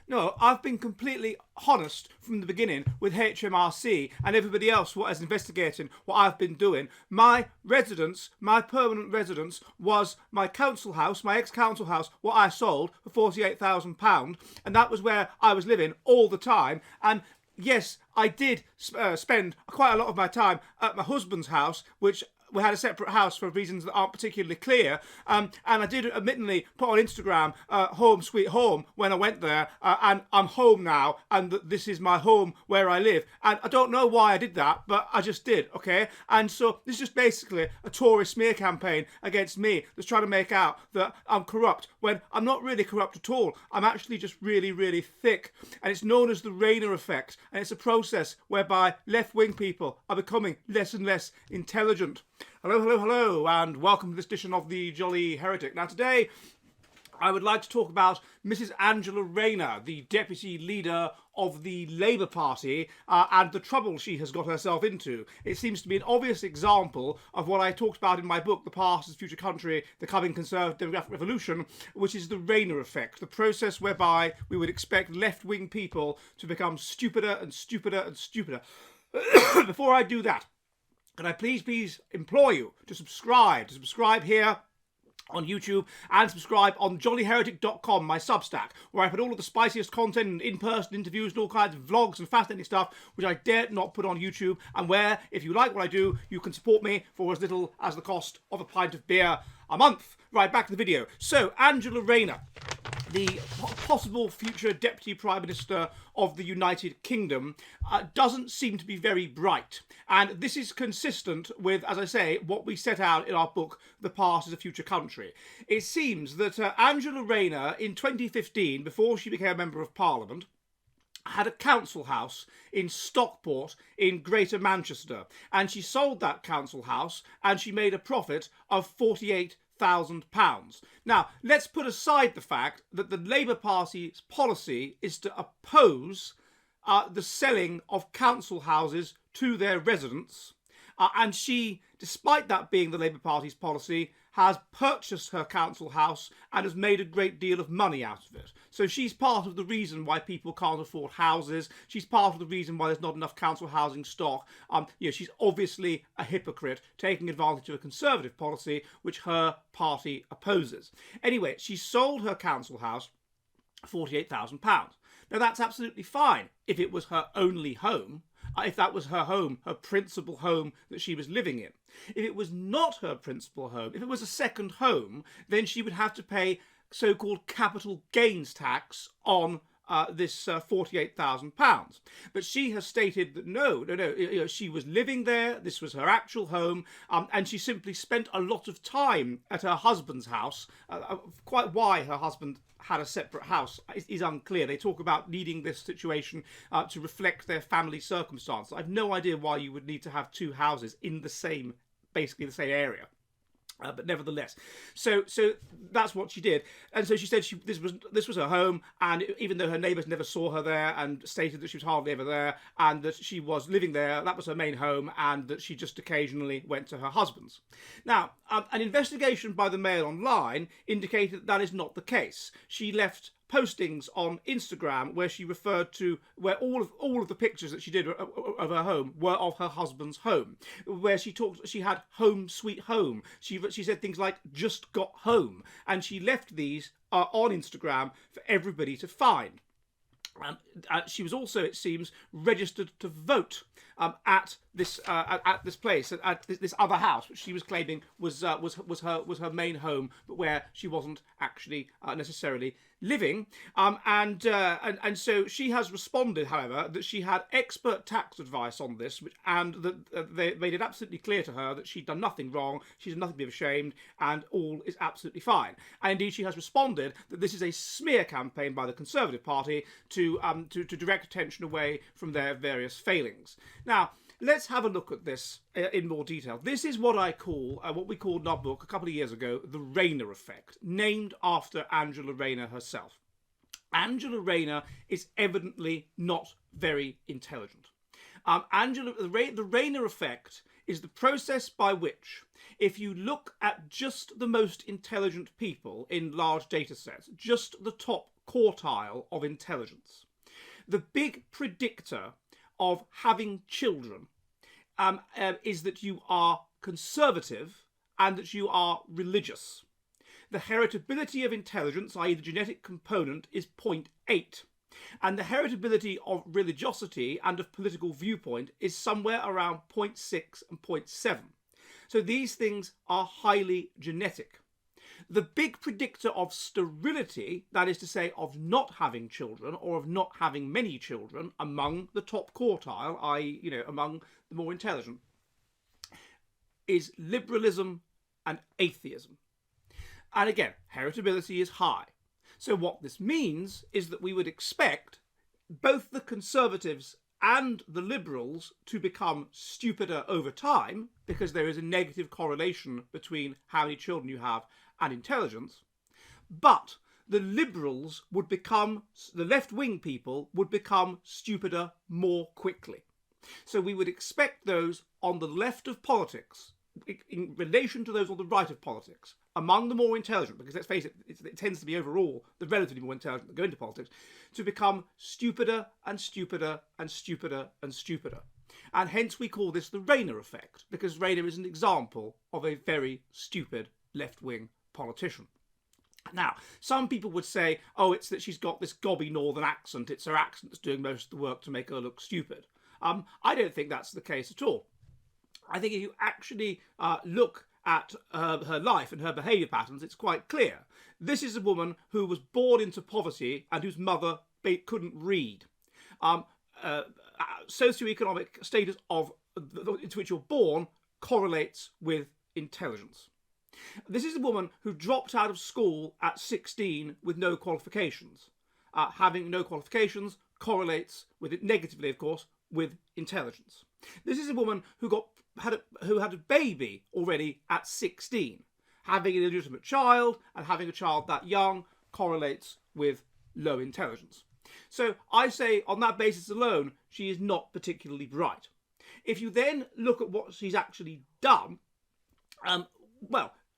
No, I've been completely honest from the beginning with HMRC and everybody else what is investigating what I've been doing. My residence, my permanent residence, was my council house, my ex-council house, what I sold for £48,000, and that was where I was living all the time. And yes, I did spend quite a lot of my time at my husband's house, which we had a separate house for reasons that aren't particularly clear. And I did admittedly put on Instagram, home sweet home, when I went there, and I'm home now, and this is my home where I live. And I don't know why I did that, but I just did, okay? And so this is just basically a Tory smear campaign against me that's trying to make out that I'm corrupt, when I'm not really corrupt at all. I'm actually just really, really thick. And it's known as the Rayner effect, and it's a process whereby left-wing people are becoming less and less intelligent. Hello, hello, hello, and welcome to this edition of the Jolly Heretic. Now today, I would like to talk about Mrs. Angela Rayner, the deputy leader of the Labour Party, and the trouble she has got herself into. It seems to be an obvious example of what I talked about in my book, The Past is Future Country, The Coming Conservative Demographic Revolution, which is the Rayner effect, the process whereby we would expect left-wing people to become stupider and stupider and stupider. Before I do that, can I please implore you to subscribe here on YouTube and subscribe on jollyheretic.com, my Substack, where I put all of the spiciest content and in-person interviews and all kinds of vlogs and fascinating stuff which I dare not put on YouTube, and where, if you like what I do, you can support me for as little as the cost of a pint of beer a month. Right, back to the video. So, Angela Rayner, the possible future Deputy Prime Minister of the United Kingdom, doesn't seem to be very bright. And this is consistent with, as I say, what we set out in our book, The Past is a Future Country. It seems that Angela Rayner, in 2015, before she became a Member of Parliament, had a council house in Stockport in Greater Manchester. And she sold that council house and she made a profit of £48,000. Now, let's put aside the fact that the Labour Party's policy is to oppose the selling of council houses to their residents. And she, despite that being the Labour Party's policy, has purchased her council house and has made a great deal of money out of it. So she's part of the reason why people can't afford houses. She's part of the reason why there's not enough council housing stock. She's obviously a hypocrite, taking advantage of a Conservative policy which her party opposes. Anyway, she sold her council house for £48,000. Now that's absolutely fine if it was her only home. If that was her home, her principal home that she was living in. If it was not her principal home, if it was a second home, then she would have to pay so-called capital gains tax on this £48,000. But she has stated that no, she was living there, this was her actual home, and she simply spent a lot of time at her husband's house. Quite why her husband had a separate house is unclear. They talk about needing this situation to reflect their family circumstances. I've no idea why you would need to have two houses in basically the same area. But nevertheless, so that's what she did, and so she said this was her home, and even though her neighbours never saw her there and stated that she was hardly ever there, and that she was living there, that was her main home, and that she just occasionally went to her husband's. Now, an investigation by the Mail Online indicated that is not the case. She left postings on Instagram where she referred to where all of the pictures that she did of her home were of her husband's home, where she had home sweet home. She said things like just got home, and she left these on Instagram for everybody to find. She was also, it seems, registered to vote at this place, at this other house, which she was claiming was her main home, but where she wasn't actually necessarily living. And so she has responded, however, that she had expert tax advice on this, and that they made it absolutely clear to her that she'd done nothing wrong, she's done nothing to be ashamed, and all is absolutely fine. And indeed, she has responded that this is a smear campaign by the Conservative Party to direct attention away from their various failings. Now, let's have a look at this in more detail. This is what what we called in our book a couple of years ago, the Rayner effect, named after Angela Rayner herself. Angela Rayner is evidently not very intelligent. The Rayner effect is the process by which, if you look at just the most intelligent people in large data sets, just the top quartile of intelligence. The big predictor of having children is that you are conservative and that you are religious. The heritability of intelligence, i.e. the genetic component, is 0.8. And the heritability of religiosity and of political viewpoint is somewhere around 0.6 and 0.7. So these things are highly genetic. The big predictor of sterility, that is to say of not having children or of not having many children among the top quartile, i.e. among the more intelligent, is liberalism and atheism. And again, heritability is high. So what this means is that we would expect both the conservatives and the liberals to become stupider over time, because there is a negative correlation between how many children you have and intelligence. But the liberals would become, the left-wing people would become stupider more quickly. So we would expect those on the left of politics, in relation to those on the right of politics, among the more intelligent, because let's face it, it tends to be overall the relatively more intelligent that go into politics, to become stupider and stupider and stupider and stupider. And hence we call this the Rayner effect, because Rayner is an example of a very stupid left-wing politician. Now, some people would say, oh, it's that she's got this gobby northern accent, it's her accent that's doing most of the work to make her look stupid. I don't think that's the case at all. I think if you actually look at her life and her behaviour patterns, it's quite clear. This is a woman who was born into poverty and whose mother couldn't read. Socioeconomic status into which you're born correlates with intelligence. This is a woman who dropped out of school at 16 with no qualifications. Having no qualifications correlates with it negatively, of course, with intelligence. This is a woman who had a baby already at 16. Having an illegitimate child and having a child that young correlates with low intelligence. So I say on that basis alone, she is not particularly bright. If you then look at what she's actually done,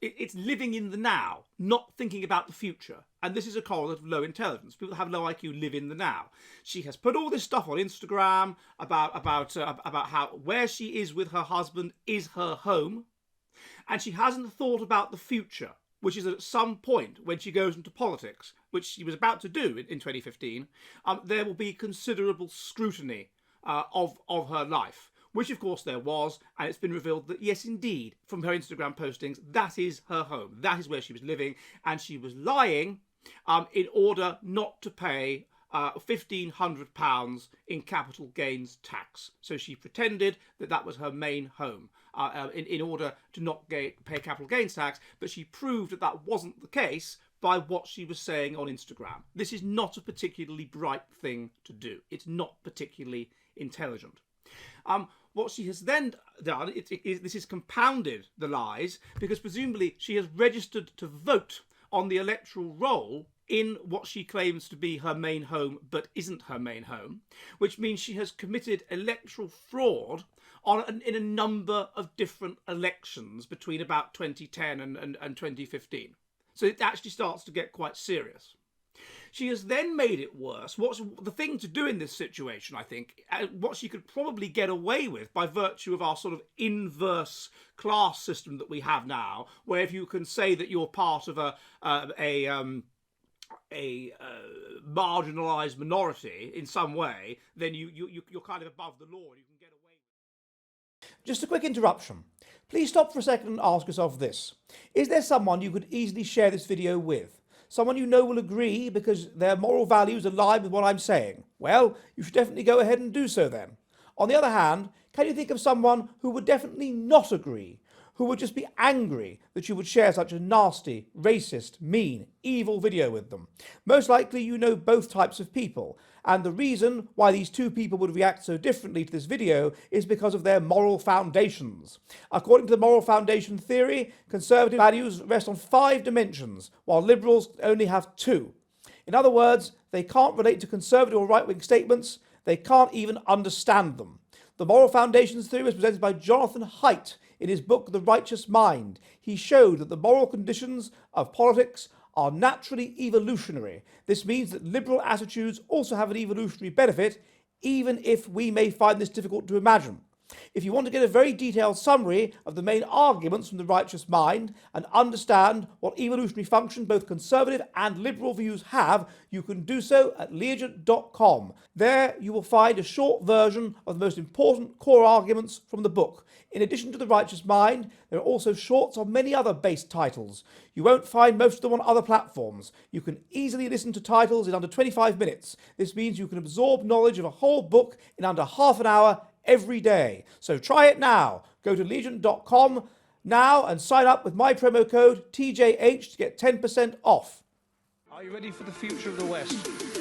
it's living in the now, not thinking about the future. And this is a correlate of low intelligence. People that have low IQ live in the now. She has put all this stuff on Instagram about how where she is with her husband is her home. And she hasn't thought about the future, which is that at some point when she goes into politics, which she was about to do in 2015, there will be considerable scrutiny of her life. Which of course there was, and it's been revealed that yes indeed, from her Instagram postings, that is her home, that is where she was living, and she was lying in order not to pay £1,500 in capital gains tax. So she pretended that that was her main home in order to not pay capital gains tax, but she proved that that wasn't the case by what she was saying on Instagram. This is not a particularly bright thing to do. It's not particularly intelligent. What she has then done, this has compounded the lies, because presumably she has registered to vote on the electoral roll in what she claims to be her main home, but isn't her main home, which means she has committed electoral fraud in a number of different elections between about 2010 and 2015. So it actually starts to get quite serious. She has then made it worse. What's the thing to do in this situation, I think, what she could probably get away with by virtue of our sort of inverse class system that we have now, where if you can say that you're part of a marginalised minority in some way, then you're kind of above the law and you can get away with it. Just a quick interruption. Please stop for a second and ask yourself this. Is there someone you could easily share this video with? Someone you know will agree because their moral values align with what I'm saying? Well, you should definitely go ahead and do so then. On the other hand, can you think of someone who would definitely not agree? Who would just be angry that you would share such a nasty, racist, mean, evil video with them? Most likely you know both types of people, and the reason why these two people would react so differently to this video is because of their moral foundations. According to the moral foundation theory, conservative values rest on 5 dimensions, while liberals only have 2. In other words, they can't relate to conservative or right-wing statements, they can't even understand them. The moral foundations theory was presented by Jonathan Haidt in his book The Righteous Mind. He showed that the moral conditions of politics are naturally evolutionary. This means that liberal attitudes also have an evolutionary benefit, even if we may find this difficult to imagine. If you want to get a very detailed summary of the main arguments from the righteous mind and understand what evolutionary function both conservative and liberal views have, you can do so at legion.com. There you will find a short version of the most important core arguments from the book. In addition to the righteous mind, there are also shorts on many other base titles. You won't find most of them on other platforms. You can easily listen to titles in under 25 minutes. This means you can absorb knowledge of a whole book in under half an hour every day. So try it now. Go to legion.com now and sign up with my promo code TJH to get 10% off. Are you ready for the future of the West?